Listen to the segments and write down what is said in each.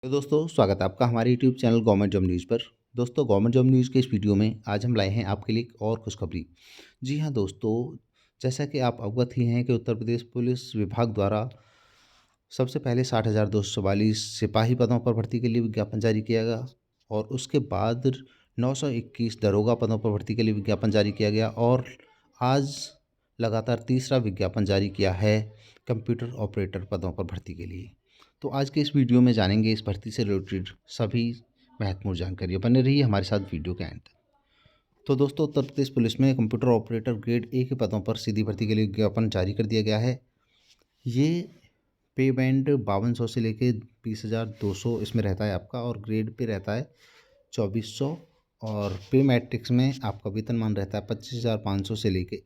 तो दोस्तों स्वागत है आपका हमारे YouTube channel government job news पर। दोस्तों गवर्नमेंट जॉब न्यूज़ के इस वीडियो में आज हम लाए हैं आपके लिए एक और खुशखबरी। जी हाँ दोस्तों, जैसा कि आप अवगत ही हैं कि उत्तर प्रदेश पुलिस विभाग द्वारा सबसे पहले 60,244 सिपाही पदों पर भर्ती के लिए विज्ञापन जारी किया गया और उसके बाद 921 दरोगा पदों पर भर्ती के लिए विज्ञापन जारी किया गया और आज लगातार तीसरा विज्ञापन जारी किया है कंप्यूटर ऑपरेटर पदों पर भर्ती के लिए। तो आज के इस वीडियो में जानेंगे इस भर्ती से रिलेटेड सभी महत्वपूर्ण जानकारी। बने रहिए हमारे साथ वीडियो के एंड तक। तो दोस्तों उत्तर प्रदेश पुलिस में कंप्यूटर ऑपरेटर ग्रेड ए के पदों पर सीधी भर्ती के लिए विज्ञापन जारी कर दिया गया है। ये पे बैंड 5200 से लेके 20,200 इसमें रहता है आपका और ग्रेड पे रहता है 2400 और पे मैट्रिक्स में आपका वेतनमान रहता है 25,500 से लेके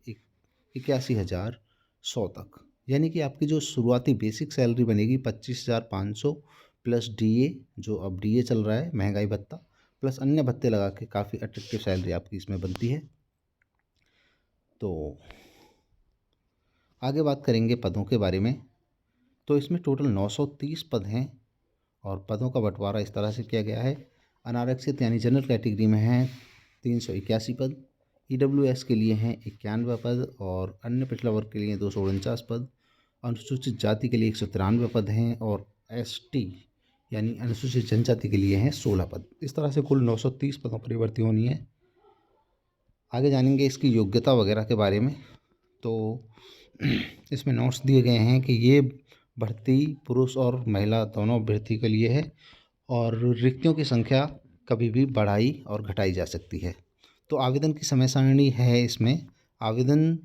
81,100 तक। यानी कि आपकी जो शुरुआती बेसिक सैलरी बनेगी 25,500 प्लस डीए, जो अब डीए चल रहा है महंगाई भत्ता, प्लस अन्य भत्ते लगा के काफ़ी अट्रैक्टिव सैलरी आपकी इसमें बनती है। तो आगे बात करेंगे पदों के बारे में। तो इसमें टोटल 930 पद हैं और पदों का बंटवारा इस तरह से किया गया है। अनारक्षित यानी जनरल कैटेगरी में हैं 381 पद, ईडब्ल्यूएस के लिए हैं 91 पद और अन्य पिछड़ा वर्ग के लिए 249 पद, अनुसूचित जाति के लिए 193 पद हैं और एसटी यानी अनुसूचित जनजाति के लिए हैं 16 पद। इस तरह से कुल 930 पदों पर भर्ती होनी है। आगे जानेंगे इसकी योग्यता वगैरह के बारे में। तो इसमें नोट्स दिए गए हैं कि ये भर्ती पुरुष और महिला दोनों अभ्यर्थी के लिए है और रिक्तियों की संख्या कभी भी बढ़ाई और घटाई जा सकती है। तो आवेदन की समय सारणी है इसमें। आवेदन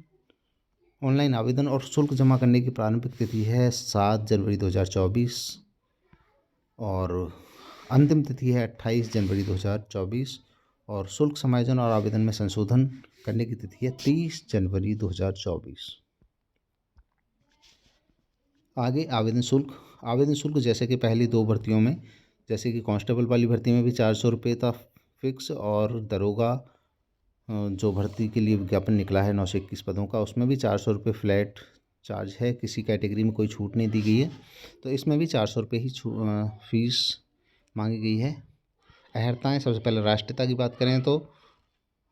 ऑनलाइन आवेदन और शुल्क जमा करने की प्रारंभिक तिथि है 7 जनवरी 2024 और अंतिम तिथि है 28 जनवरी 2024 और शुल्क समायोजन और आवेदन में संशोधन करने की तिथि है 30 जनवरी 2024। आगे आवेदन शुल्क जैसे कि पहली दो भर्तियों में, जैसे कि कांस्टेबल वाली भर्ती में भी 400 रुपये था फिक्स और दरोगा जो भर्ती के लिए विज्ञापन निकला है 921 पदों का, उसमें भी 400 रुपये फ्लैट चार्ज है। किसी कैटेगरी में कोई छूट नहीं दी गई है, तो इसमें भी 400 रुपये ही फीस मांगी गई है। अहर्ताएँ सबसे पहले राष्ट्रीयता की बात करें तो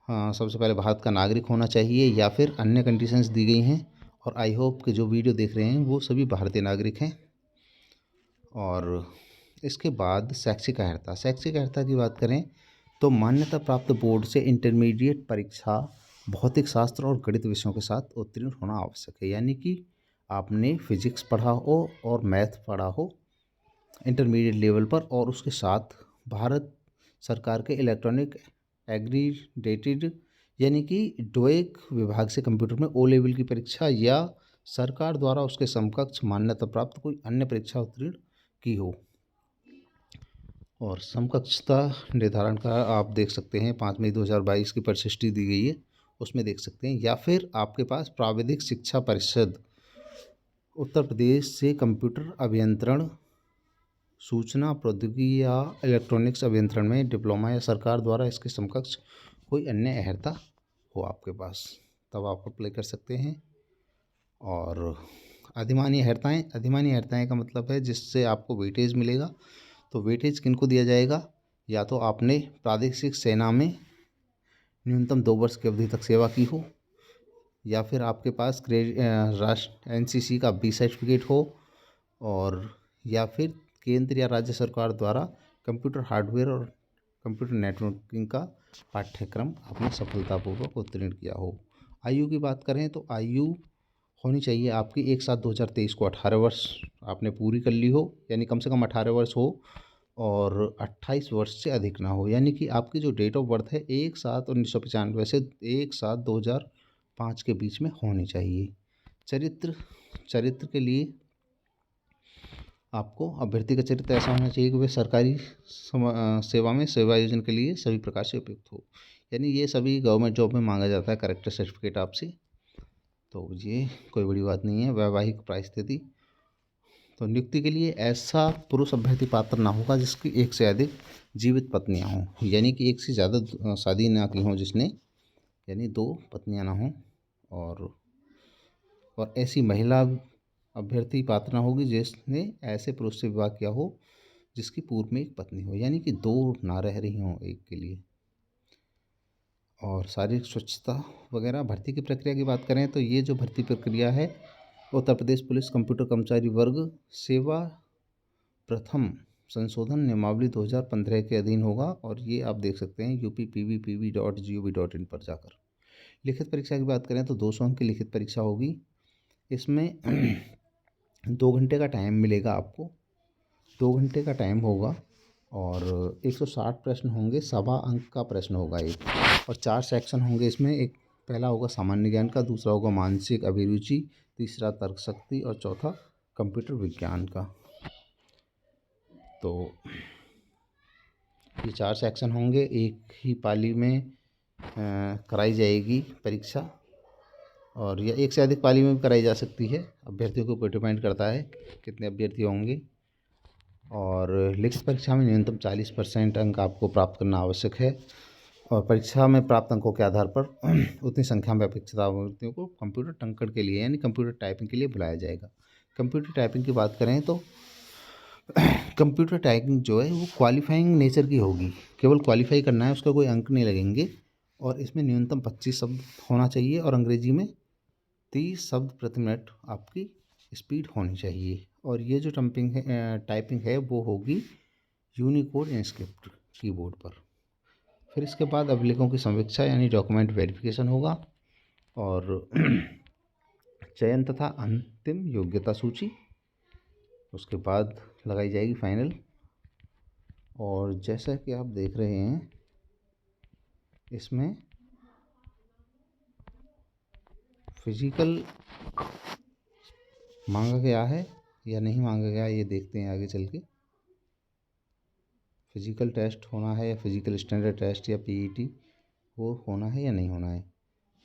सबसे पहले भारत का नागरिक होना चाहिए या फिर अन्य कंडीशंस दी गई हैं और आई होप कि जो वीडियो देख रहे हैं वो सभी भारतीय नागरिक हैं। और इसके बाद शैक्षिक अर्हता की बात करें तो मान्यता प्राप्त बोर्ड से इंटरमीडिएट परीक्षा भौतिक शास्त्र और गणित विषयों के साथ उत्तीर्ण होना आवश्यक है। यानी कि आपने फिजिक्स पढ़ा हो और मैथ पढ़ा हो इंटरमीडिएट लेवल पर और उसके साथ भारत सरकार के इलेक्ट्रॉनिक एग्रीडेटेड यानी कि डोएक विभाग से कंप्यूटर में ओ लेवल की परीक्षा या सरकार द्वारा उसके समकक्ष मान्यता प्राप्त कोई अन्य परीक्षा उत्तीर्ण की हो। और समकक्षता निर्धारण का आप देख सकते हैं 5 मई 2022 की परिशिष्टि दी गई है, उसमें देख सकते हैं। या फिर आपके पास प्राविधिक शिक्षा परिषद उत्तर प्रदेश से कंप्यूटर अभियंत्रण सूचना प्रौद्योगिकी या इलेक्ट्रॉनिक्स अभियंत्रण में डिप्लोमा या सरकार द्वारा इसके समकक्ष कोई अन्य अर्हता हो आपके पास, तब आप अप्लाई कर सकते हैं। और अधिमानी अर्हताएँ का मतलब है जिससे आपको वेटेज मिलेगा। तो वेटेज किनको दिया जाएगा? या तो आपने प्रादेशिक सेना में न्यूनतम 2 वर्ष की अवधि तक सेवा की हो या फिर आपके पास राष्ट्र एनसीसी का बी सर्टिफिकेट हो और या फिर केंद्र या राज्य सरकार द्वारा कंप्यूटर हार्डवेयर और कंप्यूटर नेटवर्किंग का पाठ्यक्रम आपने सफलतापूर्वक उत्तीर्ण किया हो। आयु की बात करें तो आयु होनी चाहिए आपकी 1/7/2023 को 18 वर्ष आपने पूरी कर ली हो, यानी कम से कम 18 वर्ष हो और 28 वर्ष से अधिक ना हो। यानी कि आपकी जो डेट ऑफ बर्थ है 1/7/1995 से 1/7/2005 के बीच में होनी चाहिए। चरित्र के लिए आपको अभ्यर्थी का चरित्र ऐसा होना चाहिए कि वह सरकारी सेवा में सेवा योजना के लिए सभी प्रकार से उपयुक्त हो। यानी ये सभी गवर्नमेंट जॉब में मांगा जाता है कैरेक्टर सर्टिफिकेट आपसे, तो ये कोई बड़ी बात नहीं है। वैवाहिक परिस्थिति, तो नियुक्ति के लिए ऐसा पुरुष अभ्यर्थी पात्र ना होगा जिसकी एक से अधिक जीवित पत्नियां हों, यानी कि एक से ज़्यादा शादी ना की हों जिसने, यानी 2 पत्नियां ना हों। और ऐसी महिला अभ्यर्थी पात्र ना होगी जिसने ऐसे पुरुष से विवाह किया हो जिसकी पूर्व में एक पत्नी हो, यानी कि 2 ना रह रही हों एक के लिए। और शारीरिक स्वच्छता वगैरह। भर्ती की प्रक्रिया की बात करें तो ये जो भर्ती प्रक्रिया है, उत्तर प्रदेश पुलिस कंप्यूटर कर्मचारी वर्ग सेवा प्रथम संशोधन नियमावली 2015 के अधीन होगा। और ये आप देख सकते हैं uppvpv.gov.in पर जाकर। लिखित परीक्षा की बात करें तो 200 अंक की लिखित परीक्षा होगी। इसमें 2 घंटे का टाइम मिलेगा आपको, 2 घंटे का टाइम होगा और 160 प्रश्न होंगे, सवा अंक का प्रश्न होगा एक, और 4 सेक्शन होंगे इसमें। एक पहला होगा सामान्य ज्ञान का, दूसरा होगा मानसिक अभिरुचि, तीसरा तर्क शक्ति और चौथा कंप्यूटर विज्ञान का। तो ये 4 सेक्शन होंगे, एक ही पाली में कराई जाएगी परीक्षा, और यह एक से अधिक पाली में भी कराई जा सकती है। अभ्यर्थियों के ऊपर डिपेंड करता है कितने अभ्यर्थी होंगे। और लिखित परीक्षा में न्यूनतम 40% अंक आपको प्राप्त करना आवश्यक है, और परीक्षा में प्राप्त अंकों के आधार पर उतनी संख्या में अपेक्षित अभ्यर्थियों को कंप्यूटर टंकण के लिए यानी कंप्यूटर टाइपिंग के लिए बुलाया जाएगा। कंप्यूटर टाइपिंग की बात करें तो कंप्यूटर टाइपिंग जो है वो क्वालिफाइंग नेचर की होगी, केवल क्वालिफाई करना है, उसका कोई अंक नहीं लगेंगे। और इसमें न्यूनतम 25 शब्द होना चाहिए और अंग्रेजी में 30 शब्द प्रति मिनट आपकी स्पीड होनी चाहिए। और ये जो टाइपिंग है वो होगी यूनिकोड इंस्क्रिप्ट कीबोर्ड पर। फिर इसके बाद अभिलेखों की समीक्षा यानी डॉक्यूमेंट वेरिफिकेशन होगा, और चयन तथा अंतिम योग्यता सूची उसके बाद लगाई जाएगी फाइनल। और जैसा कि आप देख रहे हैं इसमें फिजिकल मांगा गया है या नहीं मांगा गया, ये देखते हैं आगे चल के। फिजिकल टेस्ट होना है या फिजिकल स्टैंडर्ड टेस्ट या पीईटी वो होना है या नहीं होना है।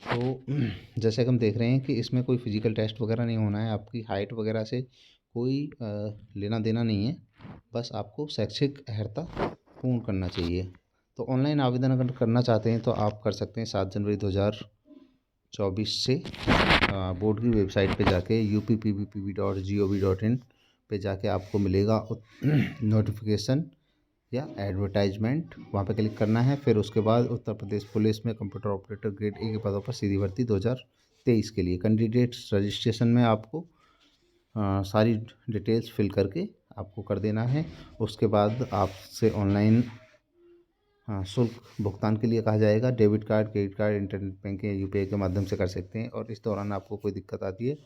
तो जैसे कि हम देख रहे हैं कि इसमें कोई फिजिकल टेस्ट वगैरह नहीं होना है, आपकी हाइट वगैरह से कोई लेना देना नहीं है, बस आपको शैक्षिक अर्हता पूर्ण करना चाहिए। तो ऑनलाइन आवेदन अगर करना चाहते हैं तो आप कर सकते हैं 7 जनवरी 2024 से बोर्ड की वेबसाइट पे जाके uppvpv.gov.in पे जाके आपको मिलेगा नोटिफिकेशन या एडवर्टाइजमेंट, वहाँ पे क्लिक करना है। फिर उसके बाद उत्तर प्रदेश पुलिस में कंप्यूटर ऑपरेटर ग्रेड ए के पदों पर सीधी भर्ती 2023 के लिए कैंडिडेट्स रजिस्ट्रेशन में आपको सारी डिटेल्स फिल करके आपको कर देना है। उसके बाद आपसे ऑनलाइन शुल्क भुगतान के लिए कहा जाएगा। Debit card, credit card, internet banking या यूपीआई के माध्यम से कर सकते हैं। और इस दौरान आपको कोई दिक्कत आती है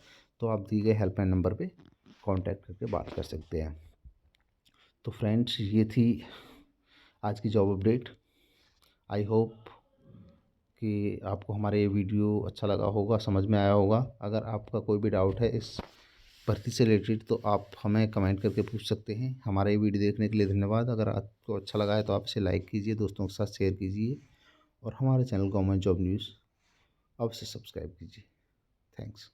तो आप दिए गए हेल्पलाइन नंबर पे कांटेक्ट करके बात कर सकते हैं। तो फ्रेंड्स, ये थी आज की जॉब अपडेट। आई होप कि आपको हमारा ये वीडियो अच्छा लगा होगा, समझ में आया होगा। अगर आपका कोई भी डाउट है इस भर्ती से रिलेटेड तो आप हमें कमेंट करके पूछ सकते हैं। हमारा ये वीडियो देखने के लिए धन्यवाद। अगर आपको अच्छा लगा है तो आप इसे लाइक कीजिए, दोस्तों के साथ शेयर कीजिए, और हमारे चैनल गवर्नमेंट जॉब न्यूज़ अवश्य सब्सक्राइब कीजिए। थैंक्स।